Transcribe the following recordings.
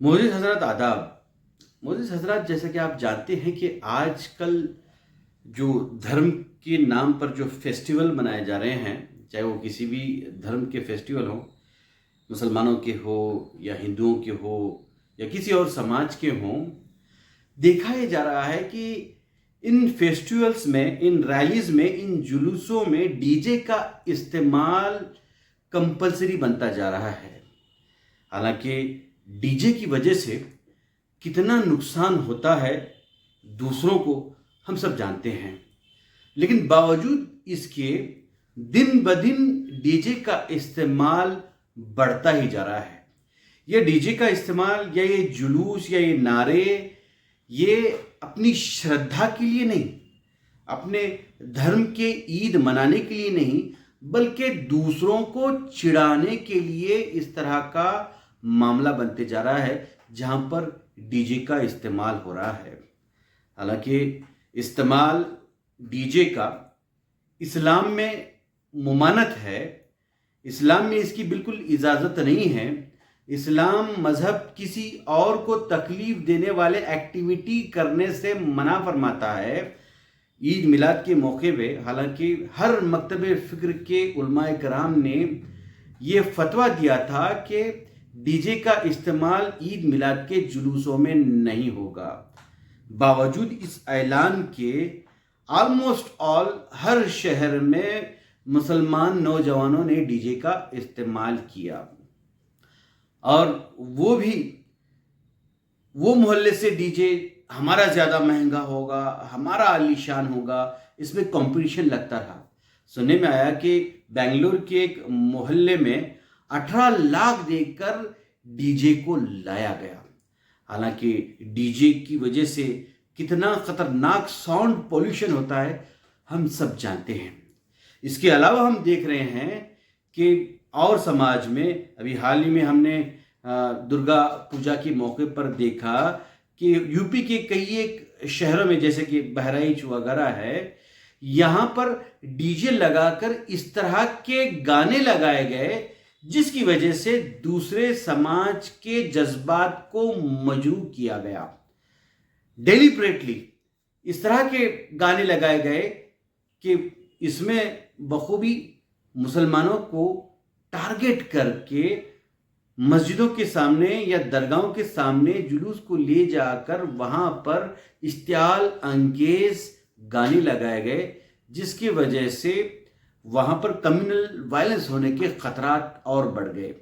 मोअज़्ज़िज़ हज़रत आदाब। मोअज़्ज़िज़ हज़रत, जैसा कि आप जानते हैं कि आज कल जो धर्म के नाम पर जो फेस्टिवल मनाए जा रहे हैं, चाहे वो किसी भी धर्म के फेस्टिवल हों, मुसलमानों के हो या हिंदुओं के हो या किसी और समाज के हों, देखा ये जा रहा है कि इन फेस्टिवल्स में, इन रैलीज़ में, इन जुलूसों में डीजे का इस्तेमाल कंपलसरी बनता जा रहा है। हालांकि डीजे की वजह से कितना नुकसान होता है दूसरों को हम सब जानते हैं, लेकिन बावजूद इसके दिन ब दिन डीजे का इस्तेमाल बढ़ता ही जा रहा है। ये डीजे का इस्तेमाल या ये जुलूस या ये नारे, ये अपनी श्रद्धा के लिए नहीं, अपने धर्म के ईद मनाने के लिए नहीं, बल्कि दूसरों को चिढ़ाने के लिए इस तरह का मामला बनते जा रहा है, जहां पर डीजे का इस्तेमाल हो रहा है। हालांकि इस्तेमाल डीजे का इस्लाम में मुमानत है, इस्लाम में इसकी बिल्कुल इजाज़त नहीं है। इस्लाम मज़हब किसी और को तकलीफ़ देने वाले एक्टिविटी करने से मना फरमाता है। ईद मिलाद के मौके पे हालांकि हर मकतब फ़िक्र के उलमाए कराम ने ये फतवा दिया था कि डीजे का इस्तेमाल ईद मिलाद के जुलूसों में नहीं होगा। बावजूद इस ऐलान के ऑलमोस्ट ऑल हर शहर में मुसलमान नौजवानों ने डीजे का इस्तेमाल किया, और वो भी वो मोहल्ले से डीजे हमारा ज़्यादा महंगा होगा, हमारा आलीशान होगा, इसमें कंपटीशन लगता रहा। सुनने में आया कि बेंगलुरु के एक मोहल्ले में 18 लाख देकर डीजे को लाया गया। हालांकि डीजे की वजह से कितना खतरनाक साउंड पोल्यूशन होता है हम सब जानते हैं। इसके अलावा हम देख रहे हैं कि और समाज में अभी हाल ही में हमने दुर्गा पूजा के मौके पर देखा कि यूपी के कई एक शहरों में, जैसे कि बहराइच वगैरह है, यहाँ पर डीजे लगाकर इस तरह के गाने लगाए गए जिसकी वजह से दूसरे समाज के जज्बात को मजरूह किया गया। डेलिबरेटली इस तरह के गाने लगाए गए कि इसमें बखूबी मुसलमानों को टारगेट करके मस्जिदों के सामने या दरगाहों के सामने जुलूस को ले जाकर वहाँ पर इश्तियाल अंगेज गाने लगाए गए, जिसकी वजह से वहाँ पर कम्युनल वायलेंस होने के खतरात और बढ़ गए।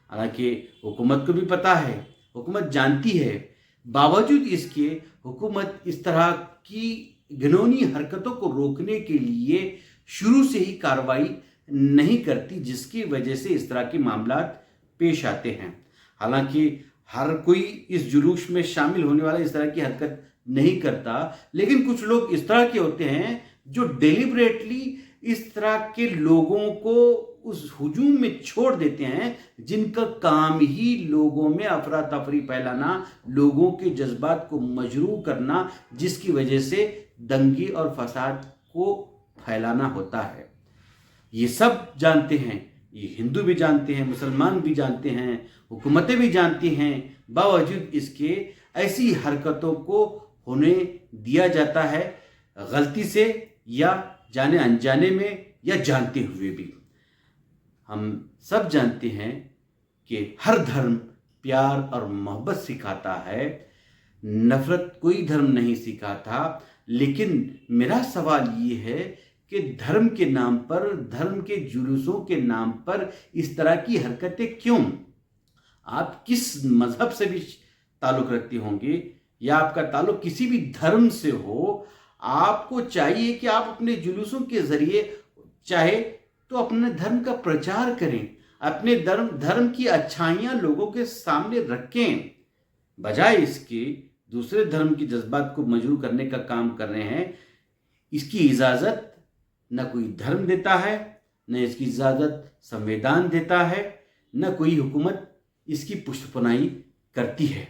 हालांकि हुकूमत को भी पता है, हुकूमत जानती है, बावजूद इसके हुकूमत इस तरह की घिनौनी हरकतों को रोकने के लिए शुरू से ही कार्रवाई नहीं करती, जिसकी वजह से इस तरह के मामलात पेश आते हैं। हालांकि हर कोई इस जुलूस में शामिल होने वाला इस तरह की हरकत नहीं करता, लेकिन कुछ लोग इस तरह के होते हैं जो डेलिबरेटली इस तरह के लोगों को उस हुजूम में छोड़ देते हैं, जिनका काम ही लोगों में अफरा तफरी फैलाना, लोगों के जज्बात को मजरूह करना, जिसकी वजह से दंगे और फसाद को फैलाना होता है। ये सब जानते हैं, ये हिंदू भी जानते हैं, मुसलमान भी जानते हैं, हुकूमतें भी जानती हैं, बावजूद इसके ऐसी हरकतों को होने दिया जाता है, गलती से या जाने अनजाने में या जानते हुए भी। हम सब जानते हैं कि हर धर्म प्यार और मोहब्बत सिखाता है, नफरत कोई धर्म नहीं सिखाता। लेकिन मेरा सवाल ये है कि धर्म के नाम पर, धर्म के जुलूसों के नाम पर इस तरह की हरकतें क्यों? आप किस मजहब से भी ताल्लुक़ रखते होंगे या आपका ताल्लुक़ किसी भी धर्म से हो, आपको चाहिए कि आप अपने जुलूसों के ज़रिए चाहे तो अपने धर्म का प्रचार करें, अपने धर्म की अच्छाइयाँ लोगों के सामने रखें, बजाय इसके दूसरे धर्म की जज्बात को मजरूह करने का काम कर रहे हैं। इसकी इजाज़त न कोई धर्म देता है, न इसकी इजाज़त संविधान देता है, न कोई हुकूमत इसकी पुष्टपनाही करती है।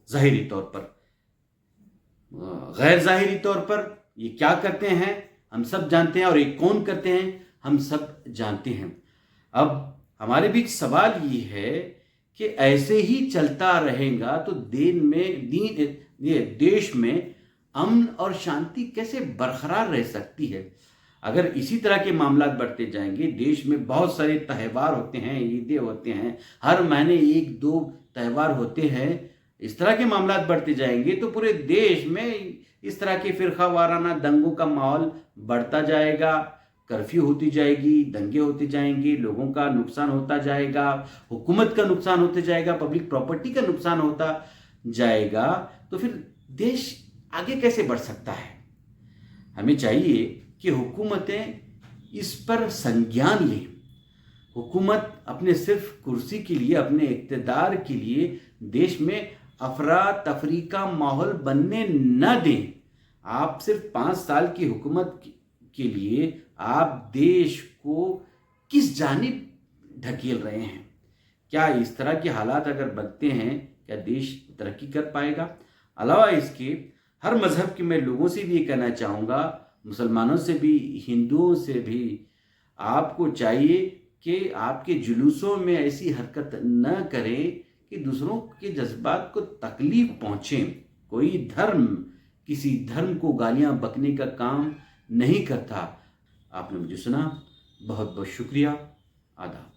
ज़ाहिरी तौर पर, गैर ज़ाहिरी तौर पर ये क्या करते हैं हम सब जानते हैं, और ये कौन करते हैं हम सब जानते हैं। अब हमारे बीच सवाल ये है कि ऐसे ही चलता रहेगा तो देश में अमन और शांति कैसे बरकरार रह सकती है। अगर इसी तरह के मामलात बढ़ते जाएंगे, देश में बहुत सारे त्यौहार होते हैं, ईदें होते हैं, हर महीने 1-2 त्यौहार होते हैं, इस तरह के मामलात बढ़ते जाएंगे तो पूरे देश में इस तरह के फिरका वाराना दंगों का माहौल बढ़ता जाएगा, कर्फ्यू होती जाएगी, दंगे होते जाएंगे, लोगों का नुकसान होता जाएगा, हुकूमत का नुकसान होते जाएगा, पब्लिक प्रॉपर्टी का नुकसान होता जाएगा, तो फिर देश आगे कैसे बढ़ सकता है। हमें चाहिए कि हुकूमतें इस पर संज्ञान लें। हुकूमत अपने सिर्फ कुर्सी के लिए, अपने इक़्तिदार के लिए देश में अफरा तफरी का माहौल बनने न दें। आप सिर्फ 5 साल की हुकूमत के लिए आप देश को किस जानिब ढकेल रहे हैं। क्या इस तरह के हालात अगर बनते हैं, क्या देश तरक्की कर पाएगा। अलावा इसके हर मज़हब के मैं लोगों से भी ये कहना चाहूँगा, मुसलमानों से भी, हिंदुओं से भी, आपको चाहिए कि आपके जुलूसों में ऐसी हरकत न करें कि दूसरों के जज्बात को तकलीफ पहुँचे। कोई धर्म किसी धर्म को गालियाँ बकने का काम नहीं करता। आपने मुझे सुना, बहुत बहुत शुक्रिया। आदाब।